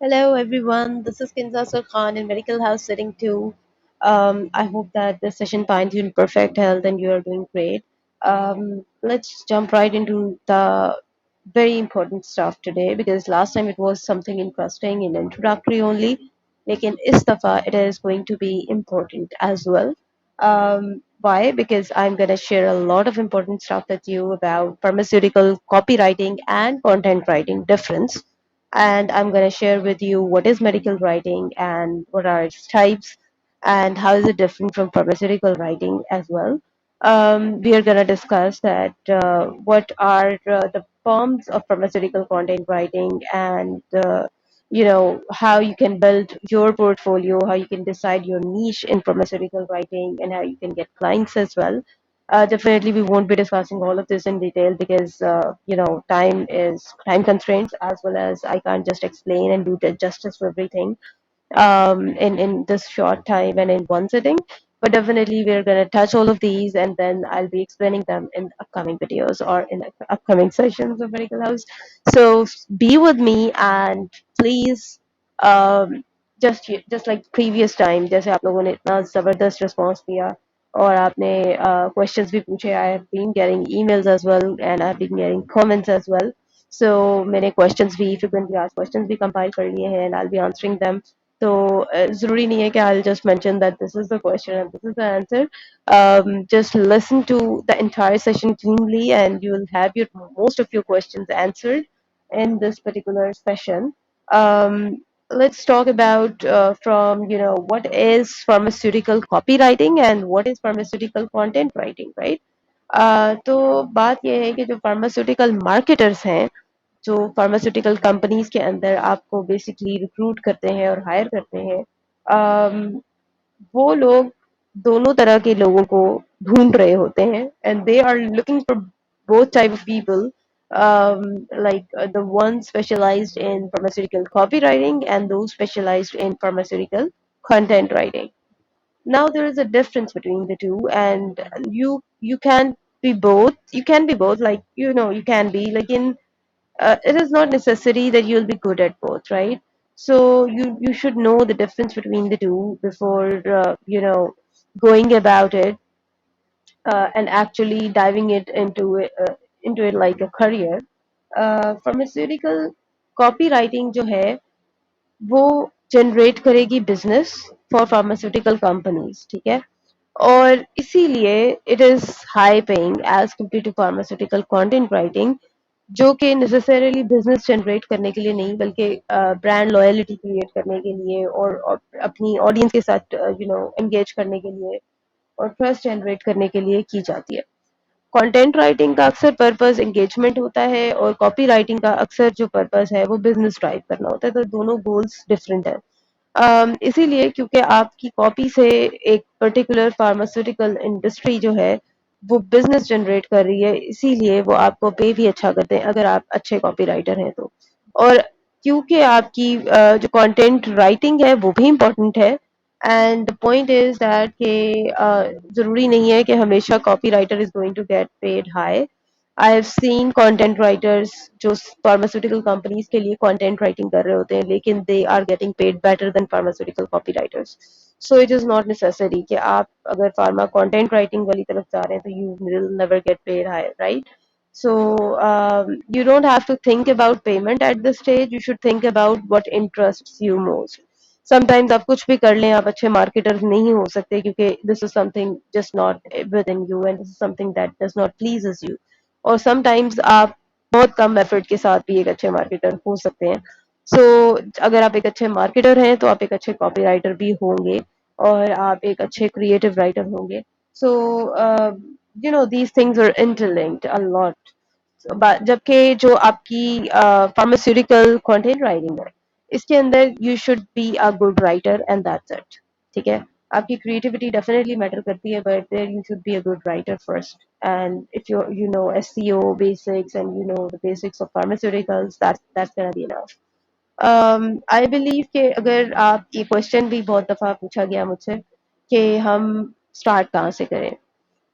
Hello, everyone. This is Kinza Khan in Medical House Sitting 2. I hope that this session finds you in perfect health and you are doing great. Let's jump right into the very important stuff today because last time it was something interesting and introductory only. Lekin is dafa it is going to be important as well. Why? Because I'm going to share a lot of important stuff with you about pharmaceutical copywriting and content writing difference, and I'm going to share with you what is medical writing and what are its types and how is it different from pharmaceutical writing as well. We are going to discuss that what are the forms of pharmaceutical content writing and how you can build your portfolio, how you can decide your niche in pharmaceutical writing, and how you can get clients as well. Definitely, we won't be discussing all of this in detail because time constraints, as well as I can't just explain and do the justice to everything in this short time and in one sitting. But definitely, we're going to touch all of these, and then I'll be explaining them in upcoming videos or in upcoming sessions of Medical House. So be with me and please, um, just like previous time, जैसे आप लोगों ने इतना ज़बरदस्त response दिया और आपने questions भी पूछे. I have been getting emails as well and I've been getting comments as well. So मैंने questions भी frequently asked questions भी compile कर लिए हैं and I'll be answering them. तो ज़रूरी नहीं है कि I'll just mention that this is the question and this is the answer. Just listen to the entire session cleanly and you will have your most of your questions answered in this particular session. Let's talk about from what is pharmaceutical copywriting and what is pharmaceutical content writing, right? तो बात यह है कि जो pharmaceutical marketers हैं, जो pharmaceutical companies के अंदर आपको बेसिकली रिक्रूट करते हैं और हायर करते हैं, वो लोग दोनों तरह के लोगों को ढूंढ रहे होते हैं and they are looking for both type of people, the ones specialized in pharmaceutical copywriting and those specialized in pharmaceutical content writing. Now there is a difference between the two, and you can be both. You can be both, like you can be like in. It is not necessary that you'll be good at both, right? So you should know the difference between the two before going about it and actually diving into it like a career. Pharmaceutical copywriting जो है वो generate करेगी business for pharmaceutical companies, ठीक है? और इसीलिए it is high paying as compare to pharmaceutical content writing, जो कि नेसेसरीली बिजनेस जनरेट करने के लिए नहीं बल्कि ब्रांड लॉयलिटी क्रिएट करने के लिए और अपनी ऑडियंस के साथ एंगेज करने के लिए और ट्रस्ट जनरेट करने के लिए की जाती है. कंटेंट राइटिंग का अक्सर पर्पस एंगेजमेंट होता है और कॉपी राइटिंग का अक्सर जो पर्पस है वो बिजनेस ड्राइव करना होता है, तो दोनों गोल्स डिफरेंट है. इसीलिए क्योंकि आपकी कॉपी से एक पर्टिकुलर फार्मास्यूटिकल इंडस्ट्री जो है वो बिजनेस जनरेट कर रही है, इसीलिए वो आपको पे भी अच्छा करते हैं अगर आप अच्छे कॉपी राइटर हैं तो. और क्योंकि आपकी जो कंटेंट राइटिंग है वो भी इम्पोर्टेंट है. And the point is that कि जरूरी नहीं है कि हमेशा copy writer is going to get paid high. I have seen content writers जो फार्मास्यूटिकल कंपनीज के लिए कंटेंट राइटिंग कर रहे होते हैं लेकिन they are getting paid better than pharmaceutical copy writers. So it is not necessary कि आप अगर फार्मा कंटेंट राइटिंग वाली तरफ जा रहे हैं तो you will never get paid high, right? So you don't have to think about payment at this stage. You should think about what interests you most. Sometimes आप कुछ भी कर लें, आप अच्छे marketers नहीं हो सकते क्योंकि this is something just not within you and this is something that does not pleases you. और sometimes आप बहुत कम एफर्ट के साथ भी एक अच्छे मार्केटर हो सकते हैं. सो अगर आप एक अच्छे मार्केटर हैं तो आप एक अच्छे कॉपी राइटर भी होंगे और आप एक अच्छे क्रिएटिव राइटर होंगे. सो these things are interlinked a lot. जबकि जो आपकी फार्मास्यूटिकल कंटेंट राइटिंग है इसके अंदर you should be a good writer and that's it. ठीक है, आपकी क्रिएटिविटी डेफिनेटली मैटर करती है but there you should be a good writer first. And if you know SEO basics and you know the basics of pharmaceuticals, that's gonna be enough. I believe कि अगर आप ये question भी बहुत दफ़ा पूछा गया मुझसे कि हम स्टार्ट कहाँ से करें.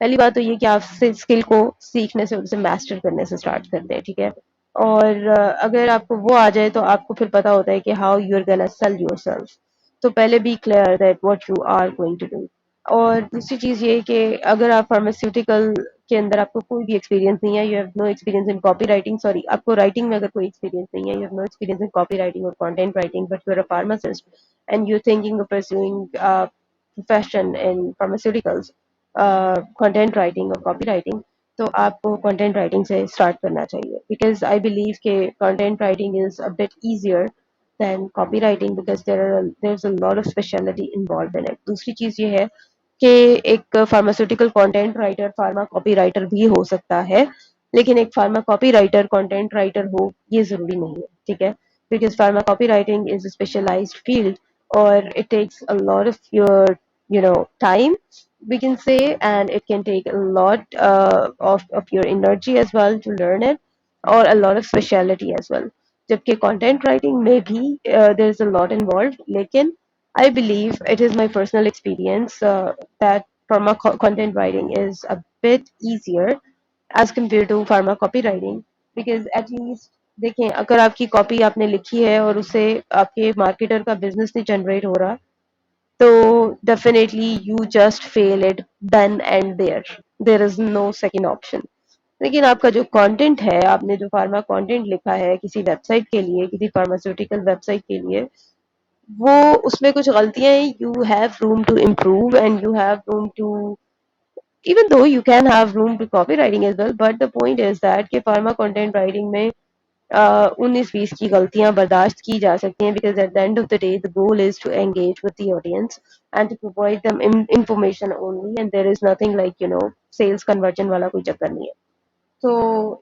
पहली बात तो ये कि आप स्किल को सीखने से उसे मास्टर करने से स्टार्ट करते हैं, ठीक है? और अगर आपको वो आ जाए तो आपको फिर पता होता है कि how you are gonna sell yourself. तो पहले be clear that what you are going to do. और दूसरी चीज ये कि अगर आप फार्मास्यूटिकल के अंदर आपको कोई भी एक्सपीरियंस नहीं है, you have no experience in copy writing, sorry आपको राइटिंग में अगर कोई एक्सपीरियंस नहीं है, you have no experience in copy writing और content writing, but you are a pharmacist and you thinking of pursuing profession in pharmaceuticals, content writing और copy writing, तो आपको कंटेंट राइटिंग से स्टार्ट करना चाहिए, बिकॉज आई बिलीव कि content writing is a bit easier than copywriting because there's a lot of specialty involved in it. दूसरी चीज ये है कि एक pharmaceutical content writer pharma copy writer भी हो सकता है, लेकिन एक pharma copy writer content writer हो ये जरूरी नहीं है, ठीक है? Because pharma copy writing is a specialized field और it takes a lot of your time, we can say, and it can take a lot of your energy as well to learn it, or a lot of speciality as well. जबकि content writing में भी there's a lot involved, लेकिन I believe it is my personal experience that pharma content writing is a bit easier as compared to pharma copywriting, because at least देखें, अगर आपकी copy आपने लिखी है और उससे आपके मार्केटर का बिजनेस नहीं जनरेट हो रहा, तो definitely you just fail it then and there. There is no second option. लेकिन आपका जो कंटेंट है, आपने जो फार्मा कंटेंट लिखा है किसी वेबसाइट के लिए, किसी फार्मास्यूटिकल वेबसाइट के लिए, वो उसमें कुछ गलतियां हैं, you have room to improve and you have room to, even though you can have room to copywriting as well, but the point is that कि फार्मा कंटेंट राइटिंग में 19-20 की गलतियां बर्दाश्त की जा सकती हैं, because at the end of the day the goal is to engage with the audience and to provide them information only, and there is nothing like sales conversion वाला कोई चक्कर नहीं है। तो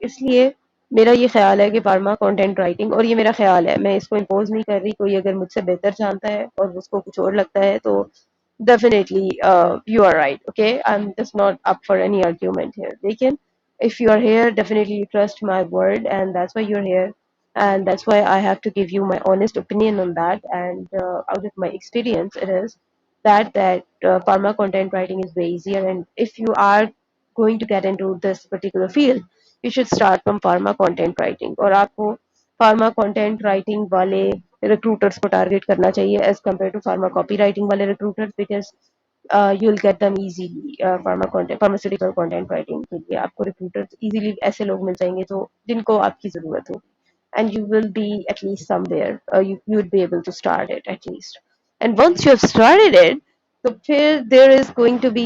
इसलिए मेरा ये ख्याल है कि फार्मा कंटेंट राइटिंग, और ये मेरा ख्याल है, मैं इसको इम्पोज नहीं कर रही, कोई अगर मुझसे बेहतर जानता है और उसको कुछ और लगता है तो definitely you are right, okay, I'm just not up for any argument here, लेकिन if you are here, definitely you trust my word and that's why you're here, and that's why I have to give you my honest opinion on that, and out of my experience it is that pharma content writing is way easier, and if you are going to get into this particular field, you should start from pharma content writing, और आपको pharma content writing वाले recruiters को target करना चाहिए as compared to pharma copywriting वाले recruiters, because you'll get them easily, pharmaceutical content writing के लिए आपको recruiters easily ऐसे लोग मिल जाएंगे जो जिनको आपकी जरूरत हो, and you will be at least somewhere, you would be able to start it at least, and once you have started it, so there is going to be,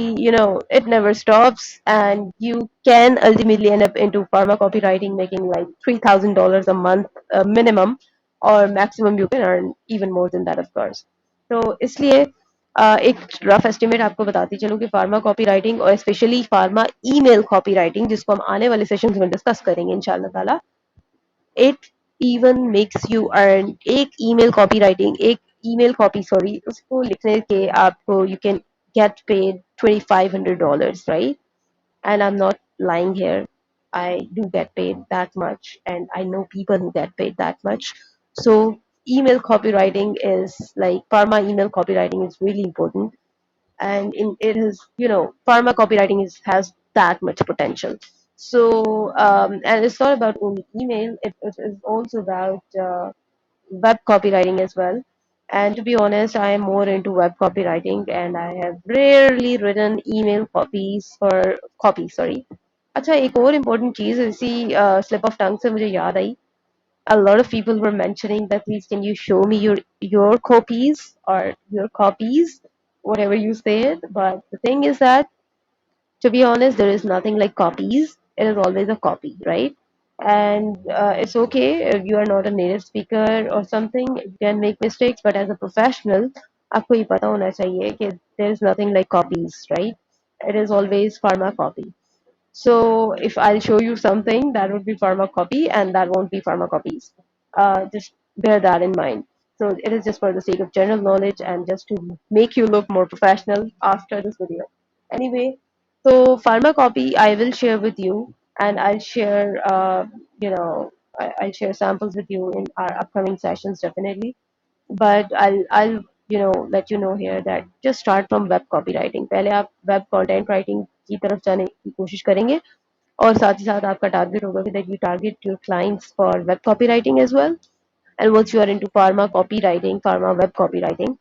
it never stops, and you can ultimately end up into pharma copywriting making like $3,000 a month minimum, or maximum you can earn even more than that, of course. तो इसलिए एक rough estimate आपको बताती चलूँ कि pharma copy writing और specially pharma email copy writing, जिसको हम आने वाले सेशंस में डिस्कस करेंगे इंशाल्लाह ताला, it even makes you earn, एक ईमेल कॉपी सॉरी उसको लिखने के आपको you can get paid $2,500, right? And I'm not lying here. I do get paid that much, and I know people who get paid that much. So email copywriting is like pharma email copywriting is really important, and it is, pharma copywriting has that much potential. So and it's not about only email; it is also about web copywriting as well. And to be honest, I am more into web copywriting, and I have rarely written email copies for copy. Sorry. अच्छा, एक और important चीज इसी slip of tongue से मुझे याद आई. A lot of people were mentioning that, please can you show me your copies or your copies, whatever you say it. But the thing is that, to be honest, there is nothing like copies. It is always a copy, right? And it's okay if you are not a native speaker or something, you can make mistakes, but as a professional, आपको ये पता होना चाहिए कि there is nothing like copies, right? It is always pharma copy. So if I'll show you something, that would be pharmacopy and that won't be pharmacopies. Just bear that in mind. So it is just for the sake of general knowledge and just to make you look more professional after this video. Anyway, so pharmacopy I will share with you, and I'll share, I'll share samples with you in our upcoming sessions definitely. But I'll let you know here that just start from web copywriting. पहले आप web content writing की तरफ जाने की कोशिश करेंगे, और साथ ही साथ आपका टारगेट होगा कि that you target your clients for web copy writing as well. And once you are into pharma copywriting, pharma web copywriting,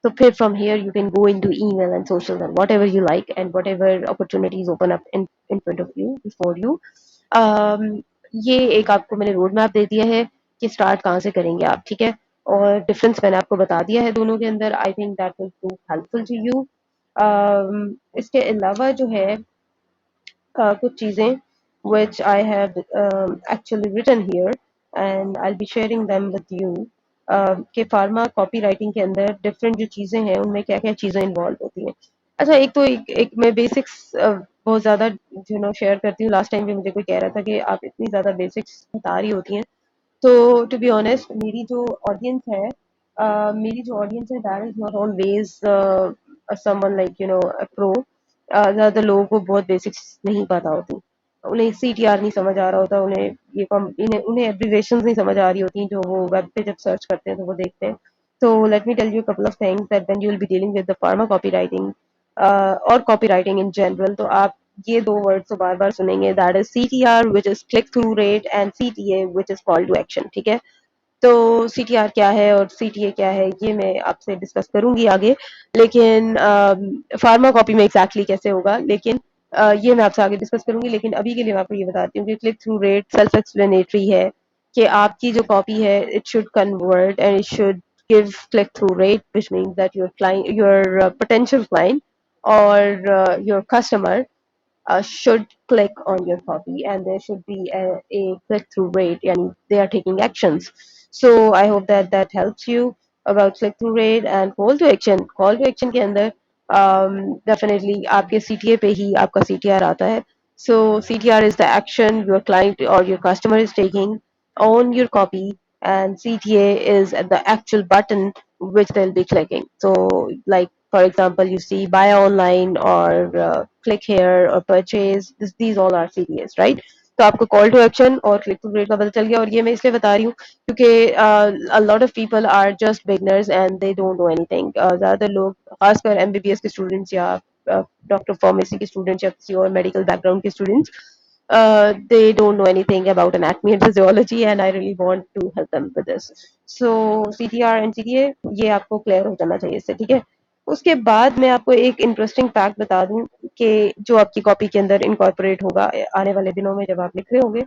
so from here you can go into email and social and whatever you like and whatever opportunities open up in front of you before you. um, ये एक आपको मैंने road map दे दिया है कि start कहाँ से करेंगे आप, ठीक है. और डिफरेंस मैंने आपको बता दिया है दोनों के अंदर. I think that will prove helpful to you. इसके अलावा जो है कुछ चीज़ें which I have actually written here and I'll be sharing them with you. कि फार्मा कॉपी राइटिंग के अंदर डिफरेंट जो चीज़ें हैं उनमें क्या क्या चीज़ें इन्वॉल्व होती हैं. अच्छा, एक तो एक मैं बेसिक्स बहुत ज़्यादा शेयर करती हूँ. लास्ट टाइम भी मुझे कोई कह रहा था कि आप इतनी ज़्यादा बेसिक्स बता रही होती हैं. तो टू बी ऑनेस्ट मेरी जो ऑडियंस है that is not always someone like pro. ज़्यादातर लोगों को बहुत बेसिक्स नहीं पता होती. उन्हें सीटीआर नहीं समझ आ रहा होता. उन्हें उन्हें एब्रिविएशंस नहीं समझ आ रही होती जो वो वेब पे जब सर्च करते हैं तो वो देखते हैं. तो let me tell you couple of things that when you will be dealing with the pharma copy writing और कॉपी राइटिंग इन जनरल, तो आप ये दो वर्ड्स तो बार बार सुनेंगे. That is CTR which is click through rate and CTA which is call to action. ठीक है. तो सीटीआर क्या है और सीटीए क्या है ये मैं आपसे डिस्कस करूंगी आगे. लेकिन फार्मा कॉपी में एग्जैक्टली कैसे होगा, लेकिन ये मैं आपसे आगे डिस्कस करूंगी. लेकिन अभी के लिए मैं आपको ये बताती हूँ कि click through rate self explanatory है कि आपकी जो कॉपी है it should convert and it should give click through rate which means that your client your potential client or your customer should click on your copy and there should be a click-through rate and they are taking actions. So I hope that that helps you about click-through rate and call to action. Call to action के अंदर definitely आपके CTA पे ही आपका CTR आता है. So CTR is the action your client or your customer is taking on your copy and CTA is the actual button which they'll be clicking. So like for example, you see buy online or click here or purchase. These all are CTAs, right? तो आपको call to action और click to rate का पता चल गया. और ये मैं इसलिए बता रही हूँ क्योंकि a lot of people are just beginners and they don't know anything. ज़्यादातर लोग खासकर एमबीबीएस के स्टूडेंट्स या डॉक्टर फार्मेसी के स्टूडेंट्स या किसी और मेडिकल बैकग्राउंड के students they don't know anything about anatomy and physiology and I really want to help them with this. So CTR and CTA ये आपको क्लियर हो जाना चाहिए इससे, ठीक है. उसके बाद मैं आपको एक इंटरेस्टिंग फैक्ट बता दूं कि जो आपकी कॉपी के अंदर इनकॉर्पोरेट होगा आने वाले दिनों में जब आप लिख रहे होंगे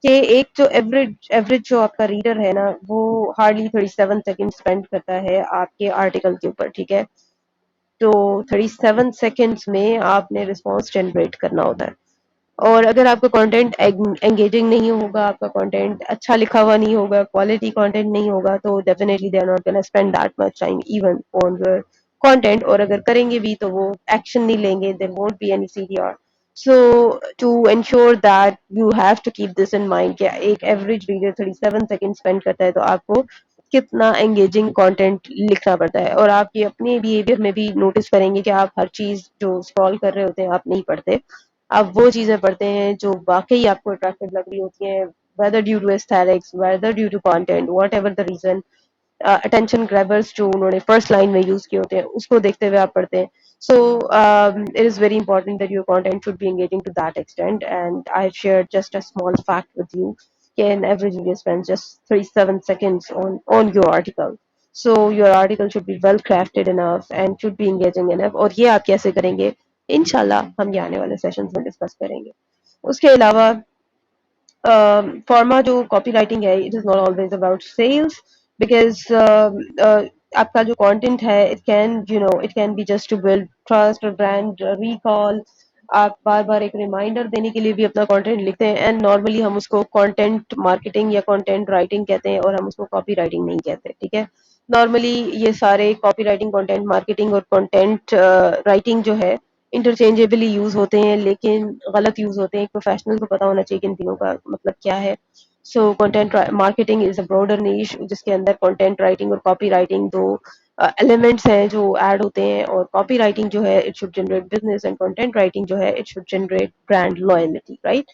कि एक जो एवरेज जो आपका रीडर है ना वो हार्डली 37 सेकेंड स्पेंड करता है आपके आर्टिकल के ऊपर, ठीक है. तो 37 सेकेंड्स में आपने रिस्पॉन्स जनरेट करना होता है. और अगर आपका कंटेंट एंगेजिंग नहीं होगा, आपका कंटेंट अच्छा लिखा हुआ नहीं होगा, क्वालिटी कंटेंट नहीं होगा, तो definitely they are not gonna spend that much time even on your content. और अगर करेंगे भी तो वो एक्शन नहीं लेंगे. There won't be any CDR. So to ensure that you have to keep this in mind कि एक एवरेज रीडर 37 सेकेंड स्पेंड करता है तो आपको कितना एंगेजिंग कंटेंट लिखना पड़ता है. और आप ये अपने बिहेवियर में भी नोटिस करेंगे कि आप हर चीज जो स्क्रॉल कर रहे होते हैं आप नहीं पढ़ते. आप वो चीज़ें पढ़ते हैं जो वाक़ई आपको अट्रैक्टिव लग रही होती हैं, whether due to aesthetics, whether due to content, whatever the reason. Attention grabbers जो उन्होंने फर्स्ट लाइन में यूज़ किए होते हैं, उसको देखते हुए आप पढ़ते हैं. So it is very important that your content should be engaging to that extent. And I shared just a small fact with you. An average reader spends just 37 seconds on your article. So your article should be well crafted enough and should be engaging enough. और ये आप कैसे करेंगे इंशाल्लाह हम ये आने वाले सेशंस में डिस्कस करेंगे. उसके अलावा फॉर्मा जो कॉपी राइटिंग है it is not always about sales because आपका जो कंटेंट है it can be just to build trust और ब्रांड रिकॉल. आप बार बार एक रिमाइंडर देने के लिए भी अपना कंटेंट लिखते हैं एंड नॉर्मली हम उसको कंटेंट मार्केटिंग या कंटेंट राइटिंग कहते हैं और हम उसको कॉपी राइटिंग नहीं कहते, ठीक है. नॉर्मली ये सारे कॉपी राइटिंग कंटेंट मार्केटिंग और कंटेंट राइटिंग जो है इंटरचेंजेबली यूज होते हैं लेकिन गलत यूज होते हैं. एक प्रोफेशनल को पता होना चाहिए कि इन तीनों का मतलब क्या है. So content marketing is a broader niche जिसके अंदर कंटेंट राइटिंग और कॉपी राइटिंग दो एलिमेंट्स हैं जो ऐड होते हैं. और कॉपी राइटिंग जो है it should generate business and content writing जो है it should generate brand loyalty, right.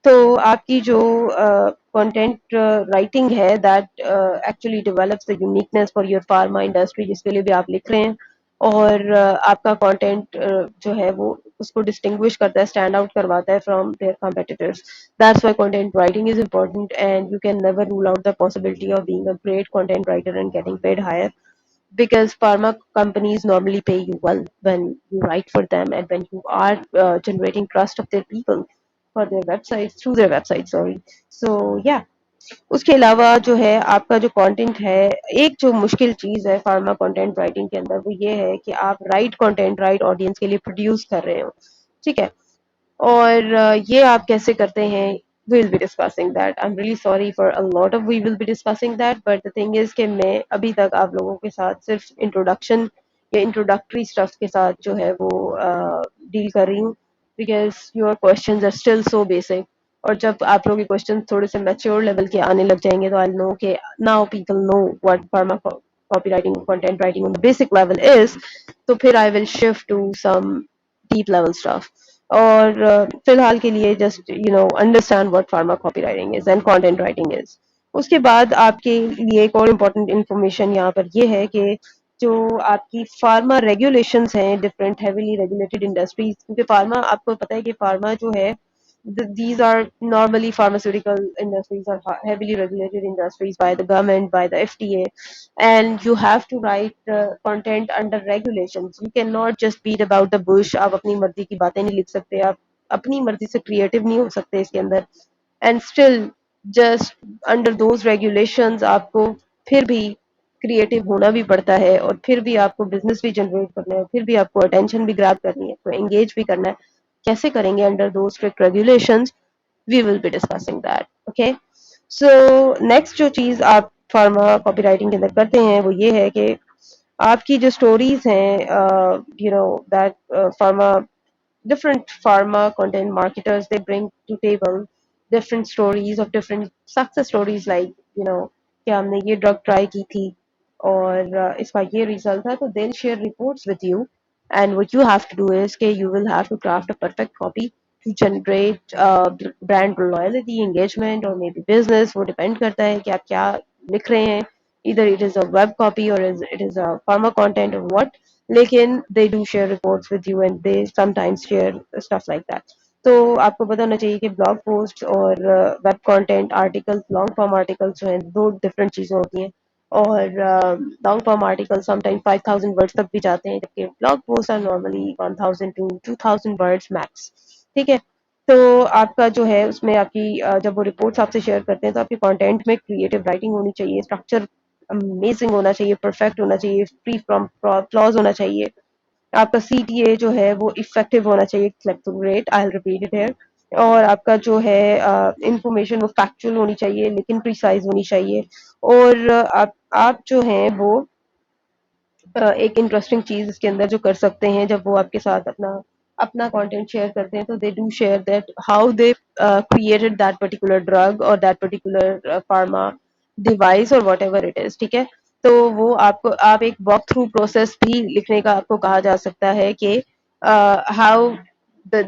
तो आपकी जो कंटेंट राइटिंग है that actually develops the uniqueness for your pharma industry जिसके लिए भी आप लिख रहे हैं. और आपका कंटेंट जो है वो उसको डिस्टिंग्विश करता है, स्टैंड आउट करवाता है from their competitors. That's why content writing is important and you can never rule out the possibility of being a great content writer and getting paid higher, because pharma companies normally pay you well when you write for them and when you are generating trust of their people for their websites, through their website, sorry. So yeah, उसके अलावा जो है आपका जो content है, एक जो मुश्किल चीज है फार्मा कंटेंट राइटिंग के अंदर वो ये है कि आप राइट कंटेंट राइट ऑडियंस के लिए प्रोड्यूस कर रहे हो. ठीक है. और ये आप कैसे करते हैं, we will be discussing that. I'm really sorry for a lot of we will be discussing that, but the thing is कि मैं अभी तक आप लोगों के साथ सिर्फ इंट्रोडक्शन या इंट्रोडक्टरी स्टफ के साथ जो है वो डील कर रही हूँ, because your questions are still so basic. और जब आप लोगों के क्वेश्चन थोड़े से मैच्योर लेवल के आने लग जाएंगे तो आई नो कि now people know what pharma copy writing content writing on the basic level is. तो फिर I will shift to some deep level stuff. और फिलहाल के लिए just understand what pharma copy writing is and content writing is. उसके बाद आपके लिए एक और इम्पोर्टेंट इंफॉर्मेशन यहाँ पर ये है कि जो आपकी फार्मा रेगुलेशंस हैं डिफरेंट हेवीली रेगुलेटेड इंडस्ट्रीज, क्योंकि फार्मा आपको पता है कि फार्मा जो है these are normally pharmaceutical industries are heavily regulated industries by the government, by the FDA, and you have to write content under regulations. You cannot just beat about the bush. आप अपनी मर्जी की बातें नहीं लिख सकते, आप अपनी मर्जी से क्रिएटिव नहीं हो सकते इसके अंदर. And still just under those regulations आपको फिर भी क्रिएटिव होना भी पड़ता है, और फिर भी आपको बिजनेस भी जनरेट करना है, फिर भी आपको अटेंशन भी ग्रैब करनी है, तो एंगेज भी करना है. कैसे करेंगे under two strict regulations, we will be discussing that. Okay. So next जो चीज आप फार्मा कॉपीराइटिंग के अंदर करते हैं वो ये है कि आपकी जो स्टोरीज हैं, that pharma different pharma content marketers, they bring to table different stories of different success stories, like कि हमने ये ड्रग ट्राई की थी और इसका ये रिजल्ट था, तो they'll share reports with you, and what you have to do is कि you will have to craft a perfect copy to generate brand loyalty, engagement or maybe business. वो depend करता है कि आप क्या लिख रहे हैं, either it is a web copy or it is a pharma content or what. लेकिन they do share reports with you and they sometimes share stuff like that. तो आपको पता होना चाहिए कि ब्लॉग पोस्ट और web content articles, long form articles जो हैं दो डिफरेंट चीज़ें होती हैं. और long form article sometime 5000 words तक भी जाते हैं, जबकि blog post are normally 1000 to 2000 words max. ठीक है. तो आपका जो है उसमें आपकी जब वो रिपोर्ट्स आपसे शेयर करते हैं तो आपके कंटेंट में क्रिएटिव राइटिंग होनी चाहिए, स्ट्रक्चर अमेजिंग होना चाहिए, परफेक्ट होना चाहिए, फ्री फ्रॉम फ्लॉज होना चाहिए. आपका सीटीए जो है वो इफेक्टिव होना चाहिए, click through rate, I will repeat it here. और आपका जो है इंफॉर्मेशन वो फैक्चुअल होनी चाहिए लेकिन प्रिसाइज होनी चाहिए. और आप जो हैं वो एक इंटरेस्टिंग चीज इसके अंदर जो कर सकते हैं, जब वो आपके साथ अपना अपना कंटेंट शेयर करते हैं तो they do share that how they created that particular drug और दैट पर्टिकुलर फार्मा डिवाइस और वॉट एवर इट इज. ठीक है. तो वो आपको आप एक वॉक थ्रू प्रोसेस भी लिखने का आपको कहा जा सकता है कि how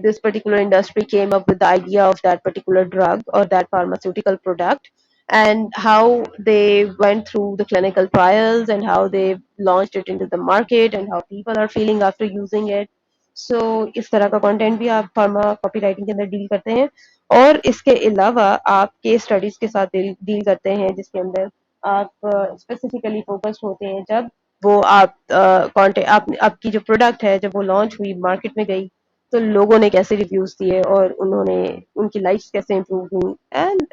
this particular industry came up with the idea of that particular drug or that pharmaceutical product, and how they went through the clinical trials and how they launched it into the market and how people are feeling after using it. So इस तरह का content भी आप pharma copywriting के अंदर deal करते हैं. और इसके अलावा आप केस स्टडीज के साथ डील करते हैं, जिसके अंदर आप स्पेसिफिकली फोकस्ड होते हैं. जब वो आप कंटेंट आपकी जो प्रोडक्ट है जब वो लॉन्च हुई, मार्केट में गई, तो लोगों ने कैसे रिव्यूज दिए और उन्होंने उनकी लाइफ कैसे इम्प्रूव हुई, and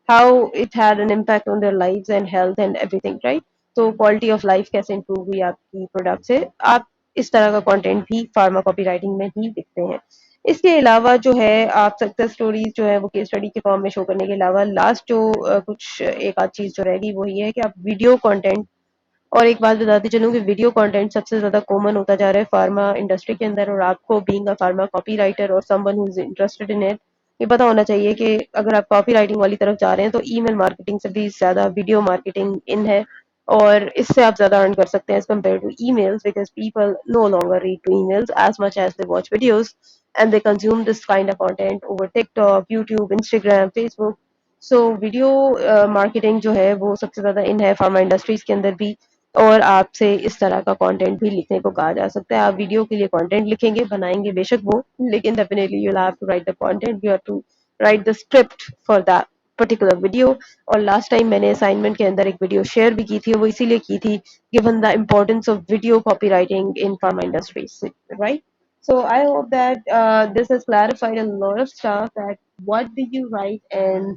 how it had an impact on their lives and health and everything, right. तो क्वालिटी ऑफ लाइफ कैसे इम्प्रूव हुई आपकी प्रोडक्ट से. आप इस तरह का कंटेंट भी फार्मा कॉपी राइटिंग में ही दिखते हैं. इसके अलावा जो है आप सक्सेस स्टोरीज जो है वो केस स्टडी के फॉर्म में शो करने के अलावा लास्ट जो कुछ एक आध चीज जो रहेगी वो ये है कि आप वीडियो कंटेंट. और एक बात बताती चलूँ कि वीडियो कंटेंट सबसे ज्यादा कॉमन होता जा रहा है फार्मा इंडस्ट्री के अंदर, और आपको बीइंग अ फार्मा कॉपीराइटर और someone who is interested in it, ये पता होना चाहिए कि अगर आप कॉपी राइटिंग वाली तरफ जा रहे हैं तो ईमेल मार्केटिंग से भी ज्यादा वीडियो मार्केटिंग इन है. और इससे आप ज्यादा अर्न कर सकते हैं as compare to emails, because people no longer read to emails as much as they watch videos, and they consume this kind of content over TikTok, YouTube, Instagram, Facebook. So video marketing जो है वो सबसे ज्यादा इन है pharma industries के अंदर भी. और आपसे इस तरह का कंटेंट भी लिखने को कहा जा सकता है। आप वीडियो के लिए कंटेंट लिखेंगे, बनाएंगे बेशक वो, लेकिन definitely you will have to write the content, you have to write the script for that particular video. और लास्ट टाइम मैंने असाइनमेंट के अंदर एक वीडियो शेयर भी की थी, वो इसीलिए की थी, given the importance of video copywriting in pharma industry, right? So I hope that this has clarified a lot of stuff, that what do you write in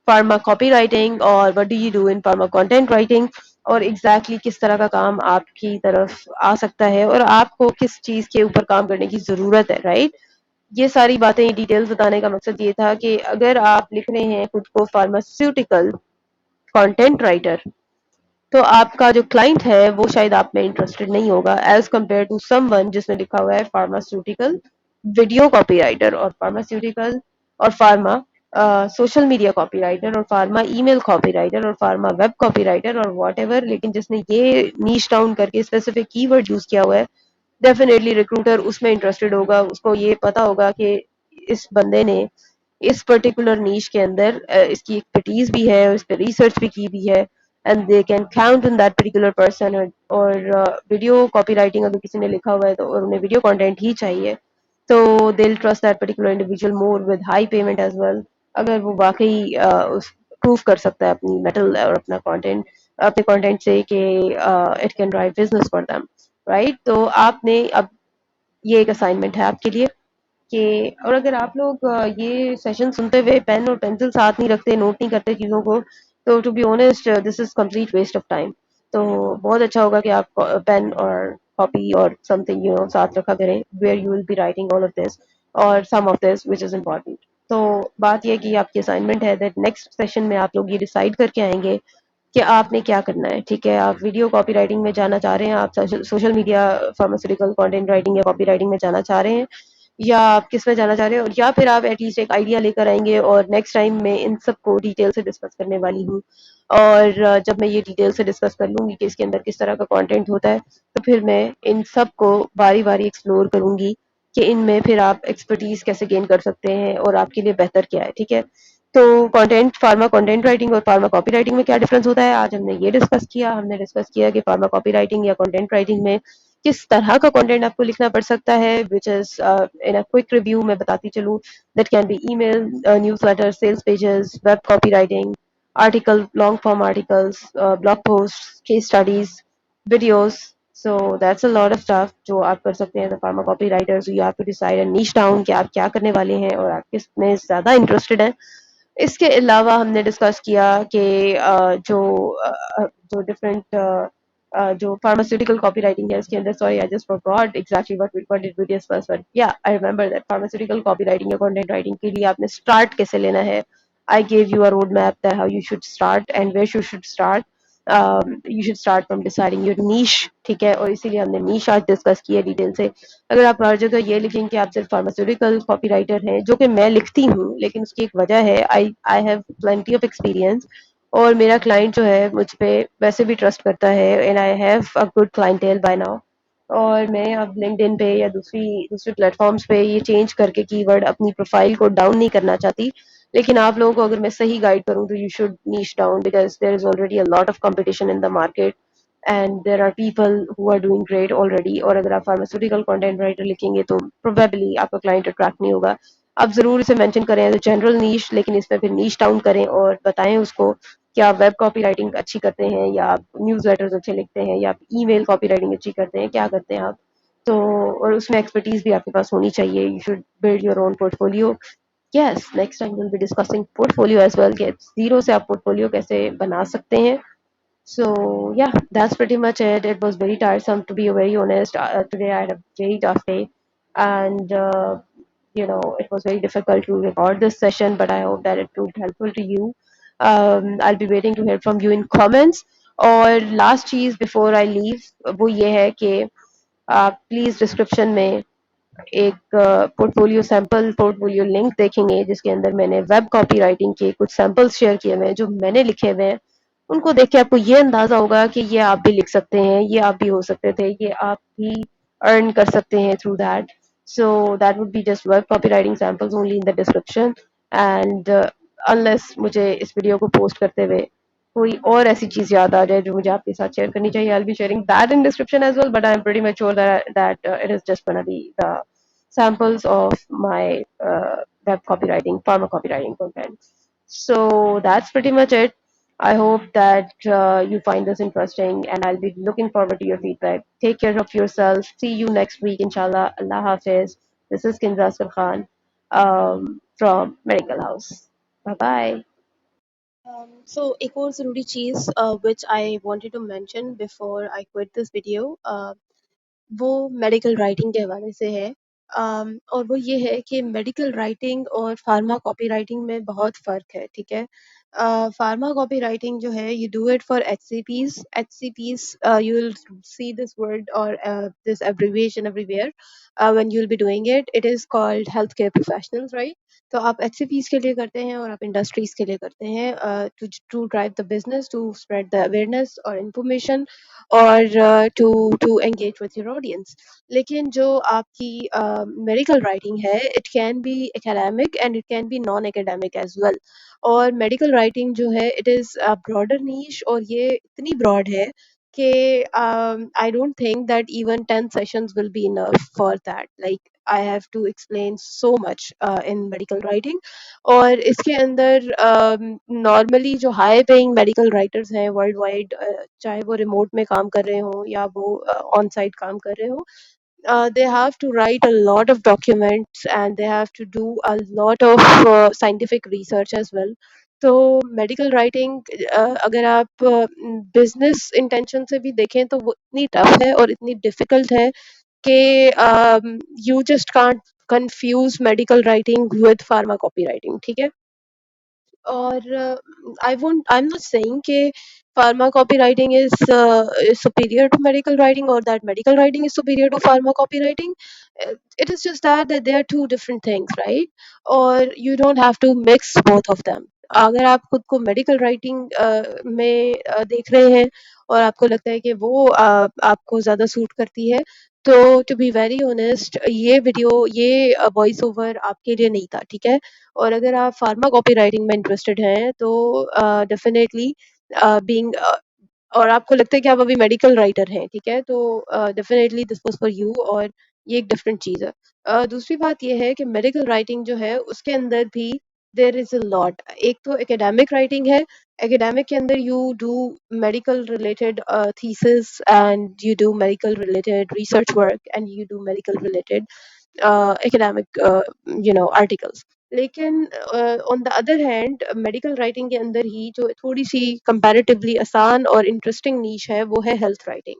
pharma copywriting or what do you do in pharma content writing, और exactly किस तरह का काम आपकी तरफ आ सकता है और आपको किस चीज के ऊपर काम करने की जरूरत है, राइट? ये सारी बातें डिटेल्स बताने का मकसद ये था कि अगर आप लिख रहे हैं खुद को फार्मास्यूटिकल कंटेंट राइटर, तो आपका जो क्लाइंट है वो शायद आप में इंटरेस्टेड नहीं होगा एज कम्पेयर टू समवन जिसने लिखा हुआ है फार्मास्यूटिकल वीडियो कॉपीराइटर, और फार्मास्यूटिकल और फार्मा सोशल मीडिया कॉपीराइटर, और फार्मा ईमेल कॉपीराइटर, और फार्मा वेब कॉपीराइटर, और वॉट एवर, लेकिन जिसने ये नीश डाउन करके स्पेसिफिक कीवर्ड यूज किया हुआ है, डेफिनेटली रिक्रूटर उसमें इंटरेस्टेड होगा। उसको ये पता होगा कि इस बंदे ने इस पर्टिकुलर नीश के अंदर इसकी एक्सपर्टीज भी है और इस पर रिसर्च भी की भी है, and they can count on that particular person. और वीडियो कॉपीराइटिंग अगर किसी ने लिखा हुआ है तो और उन्हें वीडियो कंटेंट ही चाहिए, तो they will trust that particular individual more with high payment as well, अगर वो वाकई उस प्रूव कर सकता है अपनी मेटल और अपना कंटेंट, अपने कंटेंट से कि it can drive business for them, right? तो आपने अब, ये एक असाइनमेंट है आपके लिए कि, और अगर आप लोग ये सेशन सुनते हुए पेन और पेंसिल साथ नहीं रखते, नोट नहीं करते चीज़ों को, तो to be honest this is complete waste of time. तो बहुत अच्छा होगा कि आप पेन और कॉपी और समथिंग साथ रखा करें, where you will be writing all of this और some of this which is important. तो बात यह कि आपकी असाइनमेंट है दैट नेक्स्ट सेशन में आप लोग ये डिसाइड करके आएंगे कि आपने क्या करना है, ठीक है? आप वीडियो कॉपी राइटिंग में जाना चाह रहे हैं, आप social media pharmaceutical content writing या कॉपी राइटिंग में जाना चाह रहे हैं, या आप किस में जाना चाह रहे हो, और या फिर आप एटलीस्ट एक आइडिया लेकर आएंगे, और नेक्स्ट टाइम मैं इन सबको डिटेल से डिस्कस करने वाली हूँ। और जब मैं ये डिटेल से डिस्कस कर लूंगी कि इसके अंदर किस तरह का कंटेंट होता है, तो फिर मैं इन सब को बारी बारी एक्सप्लोर करूंगी कि इनमें फिर आप एक्सपर्टीज कैसे गेन कर सकते हैं और आपके लिए बेहतर क्या है, ठीक है? तो कंटेंट, फार्मा कंटेंट राइटिंग और फार्मा कॉपी राइटिंग में क्या डिफरेंस होता है, आज हमने ये डिस्कस किया। हमने डिस्कस किया कि फार्मा कॉपी राइटिंग या कंटेंट राइटिंग में किस तरह का कंटेंट आपको लिखना पड़ सकता है, which is in a quick review मैं बताती चलूं, that can be email, newsletter, sales pages, web copy writing, article, long form articles, blog post, case studies, videos. So that's a lot of stuff जो आप कर सकते हैं। The pharma copywriters, you have to decide and niche down कि आप क्या करने वाले हैं और आप किस में ज्यादा इंटरेस्टेड हैं। इसके अलावा हमने डिस्कस किया कि जो डिफरेंट जो फार्मास्यूटिकल कॉपी राइटिंग है उसके अंदर, sorry I just forgot exactly what did we discuss, but yeah I remember that pharmaceutical copy writing या कंटेंट राइटिंग के लिए आपने स्टार्ट कैसे लेना है। I gave you a road map that how you should start and where you should start. You should start from deciding your niche, ठीक है? और इसीलिए हमने नीश आज डिस्कस किया डिटेल से। अगर आप हर जगह ये लिखें कि आप सिर्फ फार्मास्यूटिकल कॉपी राइटर हैं, जो कि मैं लिखती हूँ, लेकिन उसकी एक वजह है, I I have plenty of experience, और मेरा क्लाइंट जो है मुझ पे वैसे भी ट्रस्ट करता है, and I have a good clientele by now. और मैं अब लिंक्डइन पे या दूसरी दूसरे प्लेटफॉर्म्स पे ये चेंज करके कीवर्ड अपनी प्रोफाइल को डाउन नहीं करना चाहती। लेकिन आप लोगों को अगर मैं सही गाइड करूं तो you should niche down, because there is already a lot of competition in the market and there are people who are doing great already. और अगर आप फार्मास्यूटिकल कंटेंट राइटर लिखेंगे तो प्रोबेबली आपका क्लाइंट अट्रैक्ट नहीं होगा। आप जरूर इसे मेंशन करें एज जनरल नीश, लेकिन इसमें फिर नीश डाउन करें और बताएं उसको कि आप वेब कॉपी राइटिंग अच्छी करते हैं, या आप न्यूज़ लेटर्स अच्छे लिखते हैं, या आप ईमेल कॉपी राइटिंग अच्छी करते हैं, क्या करते हैं आप। तो और उसमें एक्सपर्टीज भी आपके पास होनी चाहिए। You should build your own portfolio. Yes, next time will be discussing portfolio as well, कि जीरो से आप पोर्टफोलियो कैसे बना सकते हैं। So yeah, that's pretty much it. It was very tiresome, to be very honest. Today I had a very tough day, and it was very difficult to record this session. But I hope that it proved helpful to you. I'll be waiting to hear from you in comments. और last चीज before I leave वो ये है कि आप please description में एक portfolio sample portfolio link देखेंगे जिसके अंदर मैंने वेब कॉपी राइटिंग के कुछ सैंपल्स शेयर किए हुए हैं जो मैंने लिखे हुए हैं। उनको देख के आपको ये अंदाजा होगा कि ये आप भी लिख सकते हैं, ये आप भी हो सकते थे, ये आप भी अर्न कर सकते हैं through that. So that would be just web copy writing samples only in the description. And unless मुझे इस वीडियो को पोस्ट करते हुए कोई और ऐसी चीज याद आ जाए जो मुझे आपके साथ शेयर करनी चाहिए, I'll be sharing that in description as well, but I'm pretty much sure that it is just gonna be the samples of my web copywriting, pharma copywriting content. So that's pretty much it. I hope that you find this interesting, and I'll be looking forward to your feedback. Take care of yourself. See you next week, inshallah. Allah Hafiz. This is Kinza Asghar Khan from Medical House. Bye bye. So एक और ज़रूरी चीज़ which I wanted to mention before I quit this video, वो medical writing के हवाले से है। और वो ये है कि मेडिकल राइटिंग और फार्मा कॉपी राइटिंग में बहुत फ़र्क है, ठीक है? फार्मा कॉपी राइटिंग जो है, you do it for HCPs. HCPs, you will see this word or this abbreviation everywhere when you'll be doing it. It is called healthcare professionals, right? तो आप एचसीपीज़ के लिए करते हैं और आप इंडस्ट्रीज़ के लिए करते हैं, to drive the business, to spread the awareness और इन्फॉर्मेशन, और to engage with your audience. लेकिन जो आपकी मेडिकल राइटिंग है, it can be academic and it can be non academic as well. और मेडिकल राइटिंग जो है, इट इज़ ब्रॉडर नीश, और ये इतनी ब्रॉड है कि I don't think that even 10 sessions will be enough for that. Like I have to explain so much in medical writing. और इसके अंदर नॉर्मली जो हाई पेइंग मेडिकल राइटर्स हैं वर्ल्ड वाइड, चाहे वो रिमोट में काम कर रहे हों या वो ऑन साइट काम कर रहे हों, they have to write a lot of documents and they have to do a lot of scientific research as well. तो मेडिकल राइटिंग, अगर आप बिजनेस इंटेंशन से भी देखें तो वो इतनी टफ है और इतनी डिफिकल्ट है कि you just can't confuse medical writing with pharma copywriting, ठीक है? और I'm not saying कि pharma copywriting is superior to medical writing, or that medical writing is superior to pharma copywriting. It is just that they are two different things, right? Or you don't have to mix both of them. अगर आप खुद को medical writing में देख रहे हैं और आपको लगता है कि वो आपको ज़्यादा सूट करती है, तो टू बी वेरी ऑनेस्ट, ये वीडियो, ये वॉइस ओवर आपके लिए नहीं था, ठीक है? और अगर आप फार्मा कॉपी राइटिंग में इंटरेस्टेड हैं तो डेफिनेटली बीइंग, और आपको लगता है कि आप अभी मेडिकल राइटर हैं, ठीक है? तो definitely this was for you, और ये एक डिफरेंट चीज़ है। दूसरी बात ये है कि मेडिकल राइटिंग जो है उसके अंदर भी देयर इज़ अ लॉट। एक तो एकेडमिक राइटिंग है, एकेडमिक के अंदर you do medical related thesis, and you do medical related research work, and you do medical related academic articles। लेकिन on the other hand medical writing के अंदर ही जो थोड़ी सी कंपैरेटिवली आसान और इंटरेस्टिंग नीश है, वो है हेल्थ राइटिंग,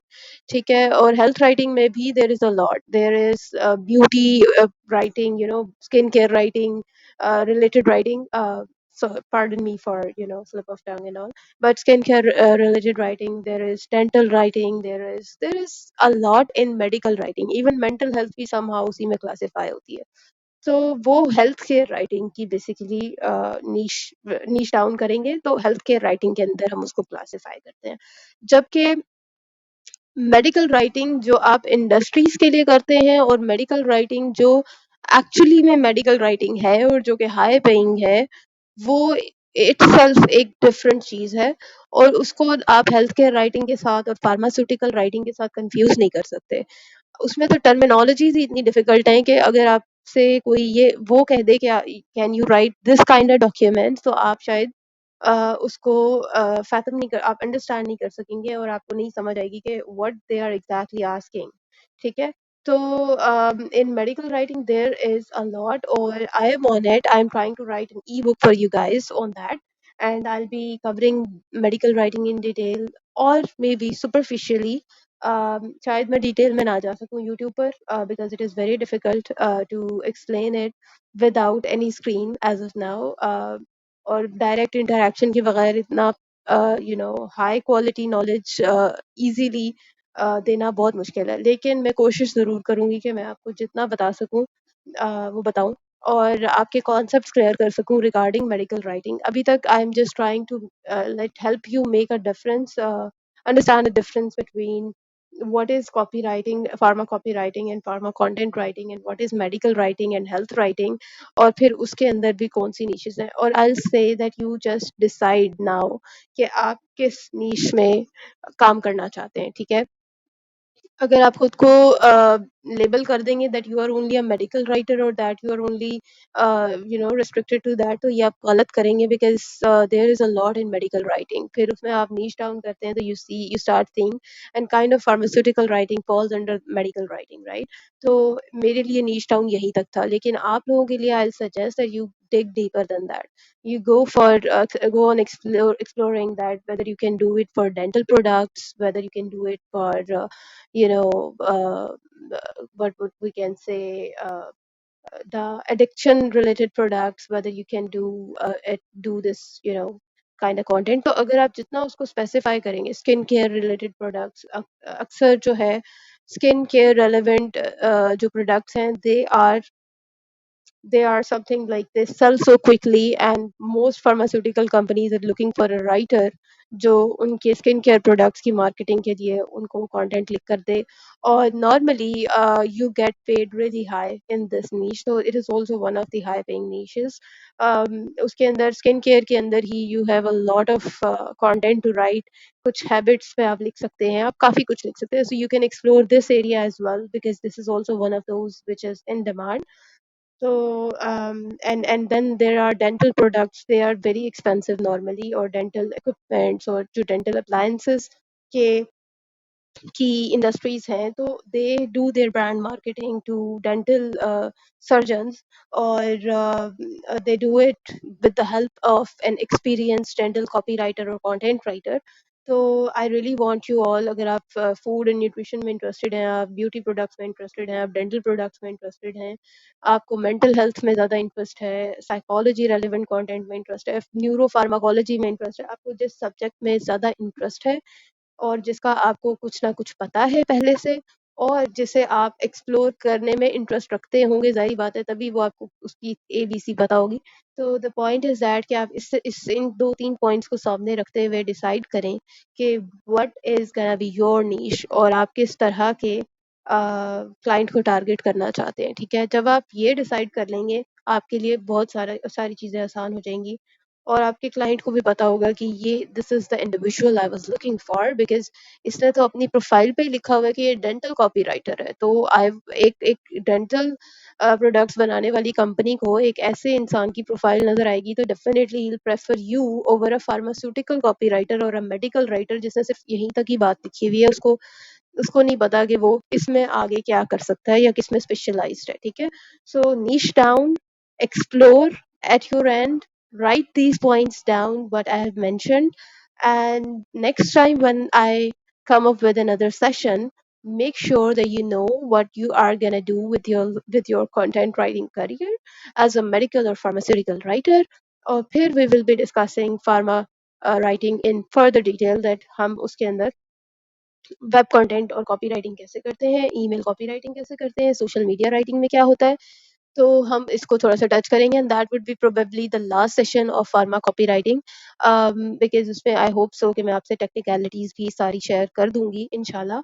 ठीक है? और हेल्थ राइटिंग में भी there is a lot, there is beauty writing, skin care writing, related writing, so pardon me for slip of tongue and all, but skincare related writing, there is dental writing, there is a lot in medical writing, even mental health भी somehow उसी में classify होती है। तो वो health care writing की basically नीश नीश down करेंगे, तो हेल्थ केयर राइटिंग के अंदर हम उसको क्लासिफाई करते हैं। जबकि मेडिकल राइटिंग जो आप इंडस्ट्रीज के लिए करते हैं, और मेडिकल राइटिंग जो एक्चुअली में मेडिकल राइटिंग है और जो कि हाई पेइंग है, वो इटसेल्फ एक डिफरेंट चीज है। और उसको आप हेल्थ केयर राइटिंग के साथ और फार्मास्यूटिकल राइटिंग के साथ कंफ्यूज नहीं कर सकते। उसमें तो टर्मिनोलॉजीज ही इतनी डिफिकल्ट हैं कि अगर आपसे कोई ये वो कह दे कि can you right this kind of document, तो आप शायद उसको फैथम नहीं कर, आप अंडरस्टैंड नहीं कर सकेंगे, और आपको नहीं समझ आएगी कि what they are exactly asking, ठीक है? तो in medical writing there is a lot, or I am on it. I am trying to write an ebook for you guys on that, and I'll be covering medical writing in detail, or maybe superficially. शायद मैं detail में ना जा सकूं YouTube पर, because it is very difficult to explain it without any screen as of now, और direct interaction के बगैर इतना हाई क्वालिटी नॉलेज इजीली देना बहुत मुश्किल है। लेकिन मैं कोशिश ज़रूर करूँगी कि मैं आपको जितना बता सकूँ वो बताऊँ, और आपके कॉन्सेप्ट्स क्लियर कर सकूँ रिगार्डिंग मेडिकल राइटिंग। अभी तक I am just trying to let help you make a difference, understand the difference between what is copywriting, pharma copywriting and pharma content writing, and what is medical writing and health writing, और फिर उसके अंदर भी कौन सी niches हैं. और I'll say that you just decide now कि आप किस niche में काम करना चाहते हैं, ठीक है. अगर आप खुद को लेबल कर देंगे that you are only a medical writer और that you are only restricted to that, तो ये आप गलत करेंगे, because there is a lot in medical writing. फिर उसमें आप नीच डाउन करते हैं तो you start thing and kind of pharmaceutical writing falls under medical writing, right. तो मेरे लिए नीच डाउन यहीं तक था, लेकिन आप लोगों के लिए I suggest that you dig deeper than that. You go for go on exploring that, whether you can do it for dental products, whether you can do it for you know, what would we can say, the addiction related products, whether you can do this, kind of content. तो अगर आप जितना उसको specify करेंगे, skin care related products, अक्सर जो है skin care relevant जो products हैं, they are something like they sell so quickly, and most pharmaceutical companies are looking for a writer जो उनके स्किन केयर प्रोडक्ट्स की मार्केटिंग के लिए उनको कंटेंट लिख कर दे. और normally you get paid really high in this niche, so it is also one of the high paying niches. उसके अंदर स्किन केयर के अंदर ही you have a lot of content to write. कुछ हैबिट्स पे आप लिख सकते हैं, आप काफ़ी कुछ लिख सकते हैं, so you can explore this area as well, because this is also one of those which is in demand. So and then there are dental products. They are very expensive normally, or dental equipments or to dental appliances के key industries हैं, तो they do their brand marketing to dental surgeons, or they do it with the help of an experienced dental copywriter or content writer. तो I really want you all, अगर आप food and nutrition में interested हैं, आप beauty products में interested हैं, आप dental products में interested हैं, आपको mental health में ज़्यादा interest है, psychology relevant content में interest है, neuropharmacology में interest है, आपको जिस subject में ज़्यादा interest है और जिसका आपको कुछ ना कुछ पता है पहले से, और जिसे आप एक्सप्लोर करने में इंटरेस्ट रखते होंगे, ज़ाहिर बात है तभी वो आपको उसकी एबीसी पता होगी. तो द पॉइंट इज़ दैट कि आप इस इन 2-3 पॉइंट्स को सामने रखते हुए डिसाइड करें कि what is gonna be your niche, और आप किस तरह के क्लाइंट को टारगेट करना चाहते हैं, ठीक है? जब आप ये डिसाइड कर लेंगे, आपके लिए बहुत सारी चीज़ें आसान हो जाएँगी, और आपके क्लाइंट को भी पता होगा कि ये this is the individual I was looking for, because इसने तो अपनी प्रोफ़ाइल पे ही लिखा हुआ है कि ये डेंटल कॉपीराइटर है। तो आई एक एक डेंटल प्रोडक्ट्स बनाने वाली कंपनी को एक ऐसे इंसान की प्रोफ़ाइल नज़र आएगी, तो definitely he will prefer you over a pharmaceutical copywriter और अ मेडिकल राइटर जिसने सिर्फ़ यहीं तक ही बात लिखी हुई है। उसको उसको नहीं पता कि वो इसमें आगे क्या कर सकता है या किसमें स्पेशलाइज्ड है, ठीक है? सो नीश down, explore at your end, write these points down what I have mentioned, and next time when I come up with another session, make sure that you know what you are going to do with your content writing career as a medical or pharmaceutical writer. और फिर we will be discussing pharma writing in further detail, that हम उसके अंदर web content और copywriting कैसे करते हैं, email copywriting कैसे करते हैं, सोशल मीडिया राइटिंग में क्या होता है. तो हम इसको थोड़ा-सा टच करेंगे, and that would be probably the last session of pharma copywriting, because उसमें आई होप सो कि मैं आपसे टेक्निकलिटीज़ भी सारी शेयर कर दूँगी इंशाल्लाह.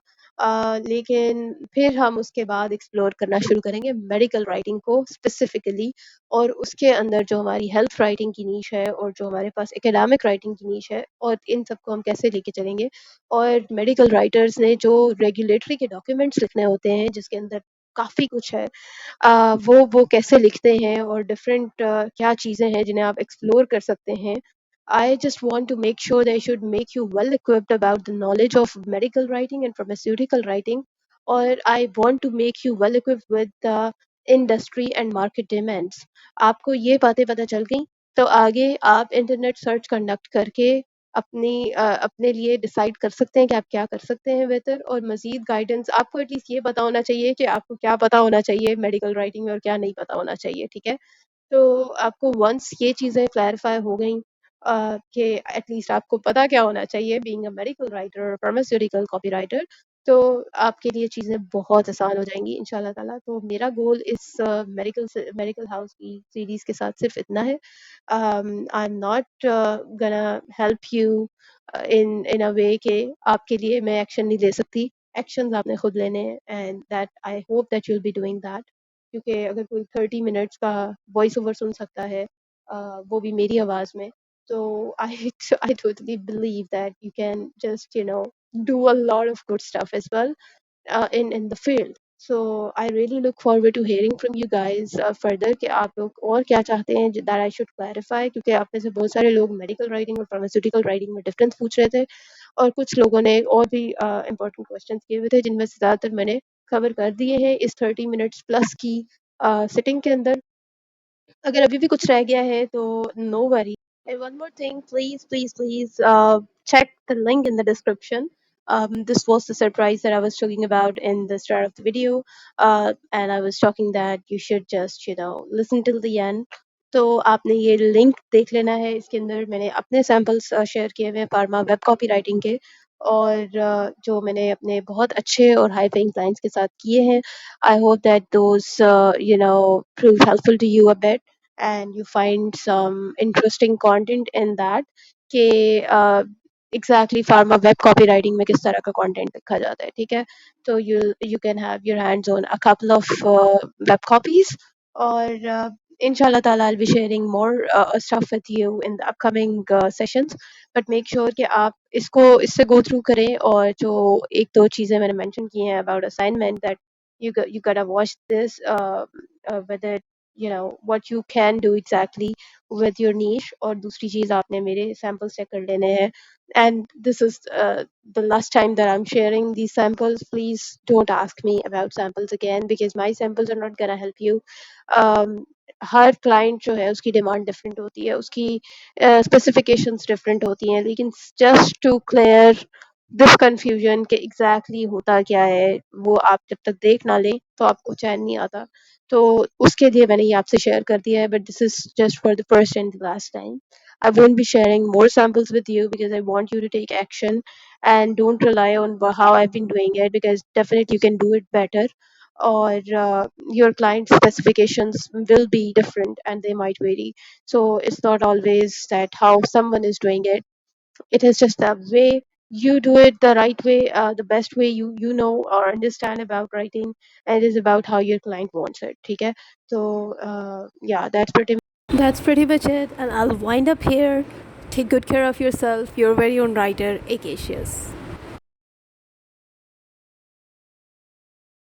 लेकिन फिर हम उसके बाद एक्सप्लोर करना शुरू करेंगे मेडिकल राइटिंग को स्पेसिफिकली, और उसके अंदर जो हमारी हेल्थ राइटिंग की नीश है और जो हमारे पास एकेडमिक राइटिंग की नीश है, और इन सबको हम कैसे लेके चलेंगे. और मेडिकल राइटर्स ने जो रेगुलेटरी के डॉक्यूमेंट्स लिखने होते हैं, जिसके अंदर काफ़ी कुछ है, वो कैसे लिखते हैं, और डिफरेंट क्या चीज़ें हैं जिन्हें आप एक्सप्लोर कर सकते हैं. I just want to make sure that I should make you well equipped about the knowledge of medical writing and pharmaceutical writing, or I want to make you well equipped with the industry and market demands. आपको ये बातें पता चल गई, तो आगे आप internet search conduct करके अपने लिए डिसाइड कर सकते हैं कि आप क्या कर सकते हैं बेहतर, और मज़ीद गाइडेंस आपको एटलीस्ट ये पता होना चाहिए कि आपको क्या पता होना चाहिए मेडिकल राइटिंग में और क्या नहीं पता होना चाहिए, ठीक है? तो आपको वंस ये चीज़ें क्लैरिफ़ाई हो गईं, कि एटलीस्ट आपको पता क्या होना चाहिए बीइंग अ मेडिकल राइटर और फार्मास्यूटिकल कॉपीराइटर, तो आपके लिए चीज़ें बहुत आसान हो जाएँगी इंशाल्लाह ताला. तो मेरा गोल इस मेडिकल हाउस की सीरीज़ के साथ सिर्फ़ इतना है. I am not gonna help you in a way कि आपके लिए मैं एक्शन नहीं ले सकती. एक्शंस आपने खुद लेने हैं, and that I hope that you will be doing that. क्योंकि अगर कोई 30 मिनट्स का वॉइस ओवर सुन सकता है, वो भी मेरी आवाज़ में, तो I I totally believe that you can just do a lot of good stuff as well in the field. So I really look forward to hearing from you guys further कि आप लोग और क्या चाहते हैं that I should clarify, क्योंकि आप में से बहुत सारे लोग मेडिकल राइटिंग और फार्मास्यूटिकल राइटिंग में डिफरेंस पूछ रहे थे, और कुछ लोगों ने और भी इम्पोर्टेंट क्वेश्चंस किए हुए थे, जिनमें से ज़्यादातर मैंने कवर कर दिए हैं इस 30 मिनट्स प्लस की सिटिंग के अंदर। अगर अभी भी कुछ रह गया है तो no worry. And one more thing, please, check the link in the description. This was the surprise that I was talking about in the start of the video, and I was talking that you should just listen till the end. तो आपने ये link देख लेना है। इसके अंदर मैंने अपने सैम्पल्स शेयर किए हुए हैं फार्मा वेब कॉपी राइटिंग के, और जो मैंने अपने बहुत अच्छे और हाई पेइंग क्लाइंट्स के साथ किए हैं। I hope that those prove helpful to you a bit, and you find some interesting content in that कि exactly pharma web copy writing में किस तरह का कंटेंट लिखा जाता है। ठीक है, तो you can have your hands on a couple of web copies, और inshallah ta'ala I'll be sharing more stuff with you in the upcoming sessions, but make sure कि आप इससे go through करें, और जो एक दो चीज़ें मैंने mention की हैं about assignment, that you gotta watch this, whether what you can do exactly with your niche, और दूसरी चीज़ आपने मेरे samples check कर लेने हैं। And this is the last time that I'm sharing these samples. Please don't ask me about samples again, because my samples are not gonna help you. Her client जो है उसकी डिमांड डिफरेंट होती है, उसकी specifications different होती हैं, लेकिन just to clear this confusion कि एग्जैक्टली होता क्या है, वो आप जब तक देख ना लें तो आपको चैन नहीं आता। तो उसके लिए मैंने ये आपसे शेयर कर दिया है, but this is just for the first and last time. I won't be sharing more samples with you because I want you to take action, and don't rely on how I've been doing it, because definitely you can do it better, or your client specifications will be different and they might vary. So it's not always that how someone is doing it. It is just the way you do it the right way, the best way you know or understand about writing, and it is about how your client wants it. Okay, so yeah, that's pretty much it, and I'll wind up here. Take good care of yourself. Your very own writer, Akasious.